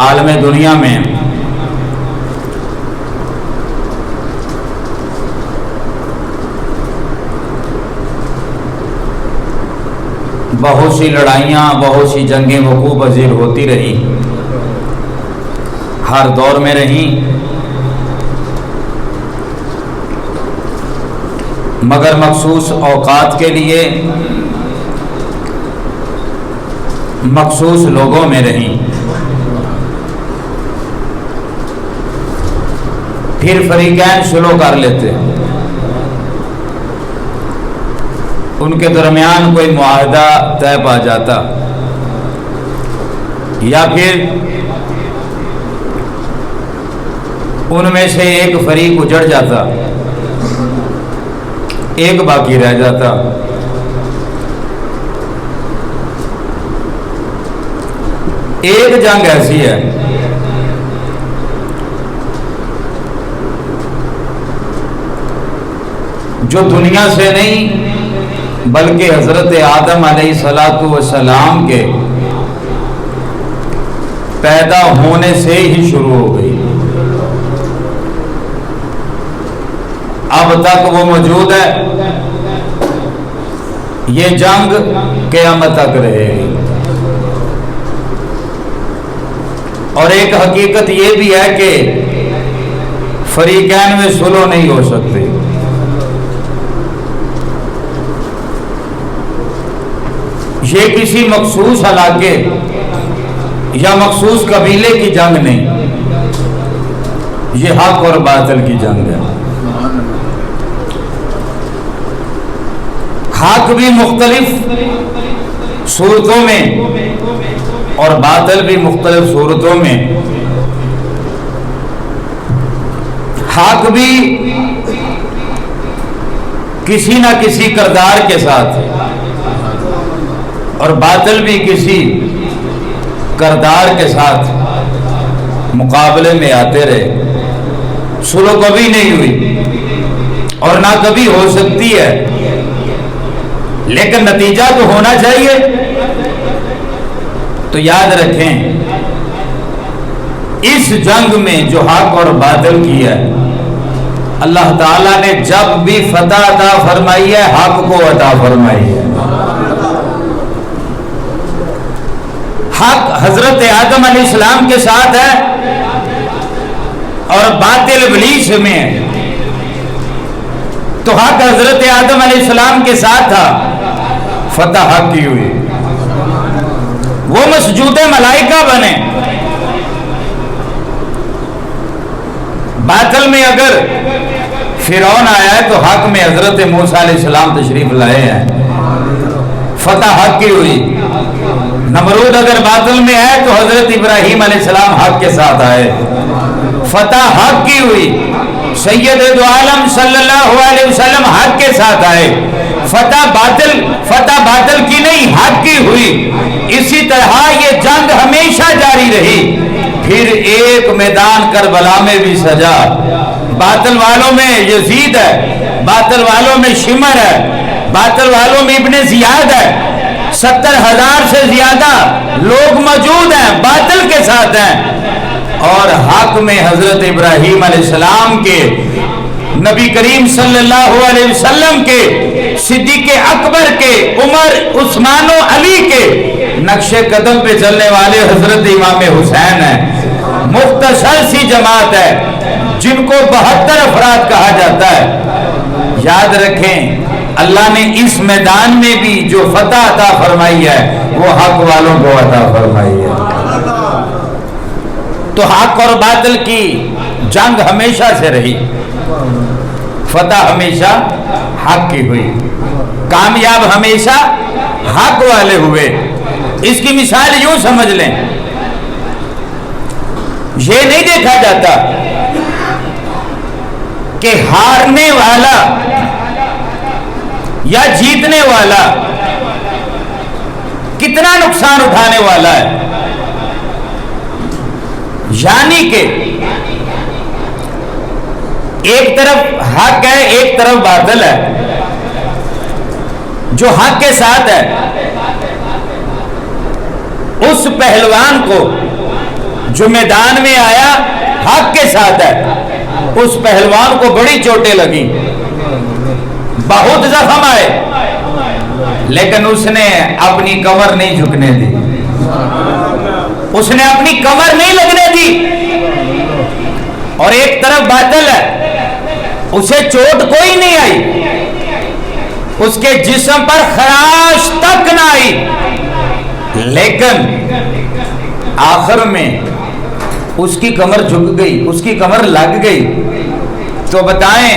عالم دنیا میں بہت سی لڑائیاں، بہت سی جنگیں وقوع پذیر ہوتی رہی، ہر دور میں رہیں، مگر مخصوص اوقات کے لیے مخصوص لوگوں میں رہیں۔ پھر فریقین صلح کر لیتے، ان کے درمیان کوئی معاہدہ طے پا جاتا، یا پھر ان میں سے ایک فریق اجڑ جاتا، ایک باقی رہ جاتا۔ ایک جنگ ایسی ہے جو دنیا سے نہیں بلکہ حضرت آدم علیہ السلام کے پیدا ہونے سے ہی شروع ہو گئی، اب تک وہ موجود ہے، یہ جنگ قیامت تک رہے گی۔ اور ایک حقیقت یہ بھی ہے کہ فریقین میں صلح نہیں ہو سکتی، یہ کسی مخصوص علاقے یا مخصوص قبیلے کی جنگ نہیں، یہ حق اور باطل کی جنگ ہے۔ حق بھی مختلف صورتوں میں اور باطل بھی مختلف صورتوں میں۔ حق بھی کسی نہ کسی کردار کے ساتھ اور باطل بھی کسی کردار کے ساتھ مقابلے میں آتے رہے، صلح کبھی نہیں ہوئی اور نہ کبھی ہو سکتی ہے، لیکن نتیجہ تو ہونا چاہیے۔ تو یاد رکھیں، اس جنگ میں جو حق اور باطل کی ہے، اللہ تعالیٰ نے جب بھی فتح عطا فرمائی ہے، حق کو عطا فرمائی ہے۔ حق حضرت آدم علیہ السلام کے ساتھ ہے اور باطل ابلیس میں ہے، تو حق حضرت آدم علیہ السلام کے ساتھ تھا، فتح حق کی ہوئی، وہ مسجود ملائکہ بنے۔ باطل میں اگر فرعون آیا ہے تو حق میں حضرت موسیٰ علیہ السلام تشریف لائے ہیں، فتح حق کی ہوئی۔ نمرود اگر باطل میں ہے تو حضرت ابراہیم علیہ السلام حق کے ساتھ آئے، فتح حق کی ہوئی۔ سید دو عالم صلی اللہ علیہ وسلم حق کے ساتھ آئے، فتح باطل کی نہیں، حق کی ہوئی۔ اسی طرح یہ جنگ ہمیشہ جاری رہی۔ پھر ایک میدان کربلا میں بھی سجا، باطل والوں میں یزید ہے، باطل والوں میں شمر ہے، باطل والوں میں ابن زیاد ہے، 70,000 سے زیادہ لوگ موجود ہیں، باطل کے ساتھ ہیں۔ اور حق میں حضرت ابراہیم علیہ السلام کے، نبی کریم صلی اللہ علیہ وسلم کے، صدیق اکبر کے، عمر، عثمان و علی کے نقش قدم پہ چلنے والے حضرت امام حسین ہیں۔ مختصر سی جماعت ہے جن کو 72 افراد کہا جاتا ہے۔ یاد رکھیں، اللہ نے اس میدان میں بھی جو فتح عطا فرمائی ہے وہ حق والوں کو عطا فرمائی ہے۔ تو حق اور باطل کی جنگ ہمیشہ سے رہی، فتح ہمیشہ حق کی ہوئی، کامیاب ہمیشہ حق والے ہوئے۔ اس کی مثال یوں سمجھ لیں، یہ نہیں دیکھا جاتا کہ ہارنے والا یا جیتنے والا کتنا نقصان اٹھانے والا ہے، یعنی کہ ایک طرف حق ہے، ایک طرف باطل ہے۔ جو حق کے ساتھ ہے اس پہلوان کو جو میدان میں آیا حق کے ساتھ ہے، اس پہلوان کو بڑی چوٹیں لگی، بہت زخم آئے، لیکن اس نے اپنی کمر نہیں جھکنے دی، اس نے اپنی کمر نہیں لگنے دی۔ اور ایک طرف باطل ہے، اسے چوٹ کوئی نہیں آئی، اس کے جسم پر خراش تک نہ آئی، لیکن آخر میں اس کی کمر جھک گئی، اس کی کمر لگ گئی۔ تو بتائیں،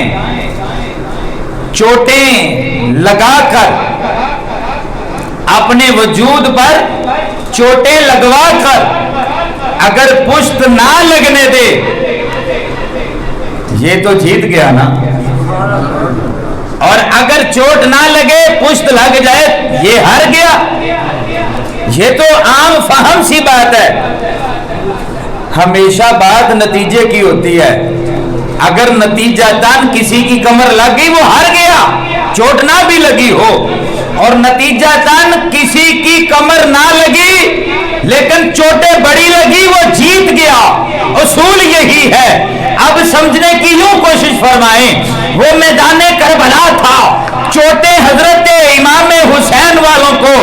چوٹیں لگا کر، اپنے وجود پر چوٹیں لگوا کر اگر پشت نہ لگنے دے، یہ تو جیت گیا نا، اور اگر چوٹ نہ لگے پشت لگ جائے یہ ہار گیا۔ یہ تو عام فہم سی بات ہے، ہمیشہ بات نتیجے کی ہوتی ہے۔ اگر نتیجہ تن کسی کی کمر لگ گئی وہ ہار گیا، چوٹ نہ بھی لگی ہو، اور نتیجہ تن کسی کی کمر نہ لگی لیکن چوٹیں بڑی لگی وہ جیت گیا۔ اصول یہی ہے۔ اب سمجھنے کی یوں کوشش فرمائیں، وہ میدان کربلا تھا، چوٹیں حضرت امام حسین والوں کو،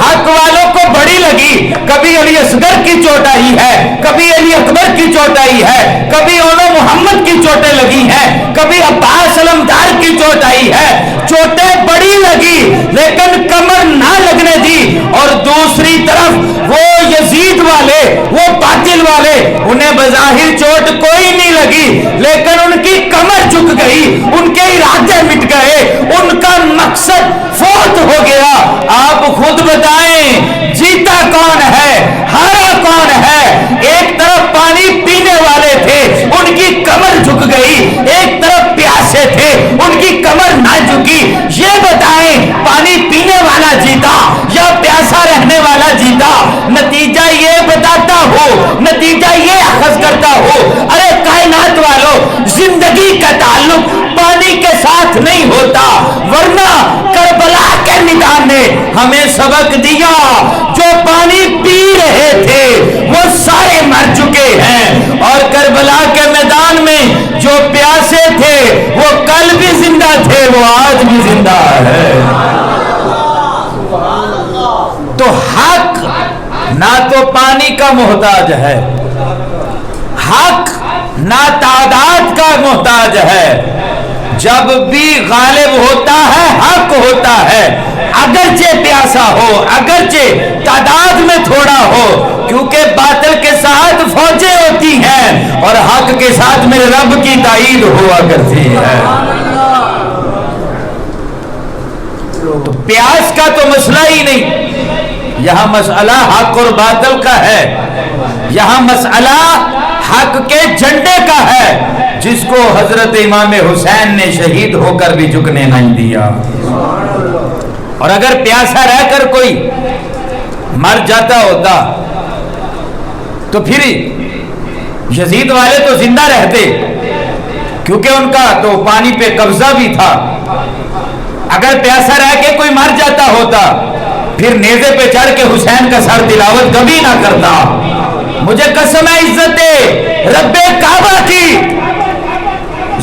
حق والوں کو بڑی لگی، کبھی علی اصغر کی چوٹ آئی ہے، کبھی علی اکبر کی چوٹ آئی ہے، کبھی اولو محمد کی چوٹیں لگی ہیں، کبھی عباس علمدار کی چوٹ آئی ہے، چوٹیں بڑی لگی لیکن کمر نہ لگنے دی۔ اور دوسری طرف وہ یزید والے، وہ باطل والے، انہیں بظاہر چوٹ کوئی نہیں لگی لیکن ان کی کمر جھک گئی، ان کے ارادے مٹ گئے، ان کا مقصد فوت ہو گیا۔ آپ خود بتائیں جیتا کون ہے، ہارا کون ہے؟ ایک طرف پانی پینے والے تھے، ان کی کمر جھک گئی، ایک طرف پیاسے تھے، ان کی کمر نہ جھکی۔ یہ بتائیں پانی پینے والا جیتا یا پیاسا رہنے والا جیتا؟ نتیجہ یہ بتاتا ہو، نتیجہ یہ اخذ کرتا ہو، ارے کائنات والو، زندگی کا تعلق پانی کے ساتھ نہیں ہوتا، ورنہ کربلا کے نگاہ نے ہمیں سبق دیا، جو پانی پی رہے تھے وہ سارے مر چکے ہیں، اور کربلا کے میدان میں جو پیاسے تھے وہ کل بھی زندہ تھے، وہ آج بھی زندہ ہے۔ تو حق نہ تو پانی کا محتاج ہے، حق نہ تعداد کا محتاج ہے، جب بھی غالب ہوتا ہے حق ہوتا ہے، اگرچہ پیاسا ہو، اگرچہ تعداد میں تھوڑا ہو، کیونکہ باطل کے ساتھ فوجیں ہوتی ہیں اور حق کے ساتھ میرے رب کی تائید ہوا کرتی ہے۔ تو پیاس کا تو مسئلہ ہی نہیں، یہاں مسئلہ حق اور باطل کا ہے، یہاں مسئلہ حق کے جھنڈے کا ہے، جس کو حضرت امام حسین نے شہید ہو کر بھی جھکنے نہیں دیا۔ اور اگر پیاسا رہ کر کوئی مر جاتا ہوتا تو پھر یزید والے تو زندہ رہتے، کیونکہ ان کا تو پانی پہ قبضہ بھی تھا۔ اگر پیاسا رہ کے کوئی مر جاتا ہوتا پھر نیزے پہ چڑھ کے حسین کا سر تلاوت کبھی نہ کرتا۔ مجھے قسم ہے عزت رب کعبہ کی،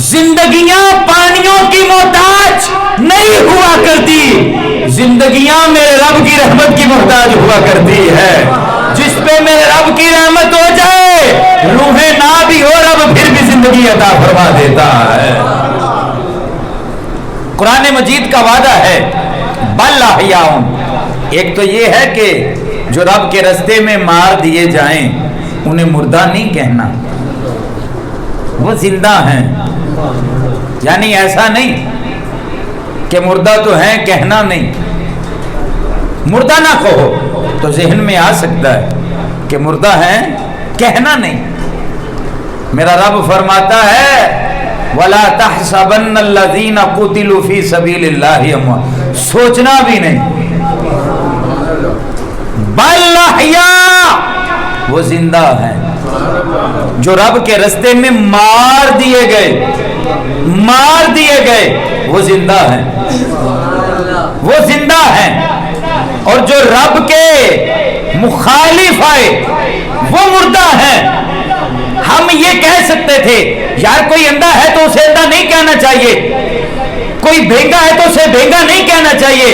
زندگیاں پانیوں کی محتاج نہیں ہوا کرتی، زندگیاں میرے رب کی رحمت کی محتاج ہوا کرتی ہے۔ جس پہ میرے رب کی رحمت ہو جائے، روحیں نہ بھی ہو، رب پھر بھی زندگی عطا فرما دیتا ہے۔ قرآن مجید کا وعدہ ہے بل احیاء، ایک تو یہ ہے کہ جو رب کے رستے میں مار دیے جائیں انہیں مردہ نہیں کہنا، وہ زندہ ہیں، یعنی ایسا نہیں کہ مردہ تو ہیں کہنا نہیں۔ مردہ نہ کہو تو ذہن میں آ سکتا ہے کہ مردہ ہیں کہنا نہیں۔ میرا رب فرماتا ہے وَلَا تَحْسَبَنَّ الَّذِينَ قُتِلُوا فِي سَبِيلِ اللَّهِ أَمْوَاتٌ، سوچنا بھی نہیں، بل احیاء، وہ زندہ ہیں۔ جو رب کے رستے میں مار دیے گئے وہ زندہ ہیں، وہ زندہ ہیں۔ اور جو رب کے مخالف آئے وہ مردہ ہے. ہم یہ کہہ سکتے تھے یار کوئی اندھا ہے تو اسے اندھا نہیں کہنا چاہیے, کوئی بھینگا ہے تو اسے بھینگا نہیں کہنا چاہیے,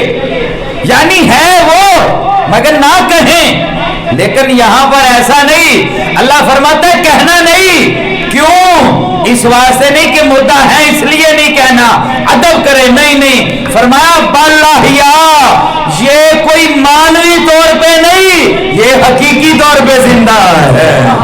یعنی ہے وہ مگر نہ کہیں. لیکن یہاں پر ایسا نہیں, اللہ فرماتا ہے کہنا نہیں. کیوں؟ اس واسطے نہیں کہ مردہ ہے اس لیے نہیں کہنا, ادب کرے, نہیں. فرمایا باللہ, یہ کوئی مانوی طور پہ نہیں, یہ حقیقی طور پہ زندہ ہے.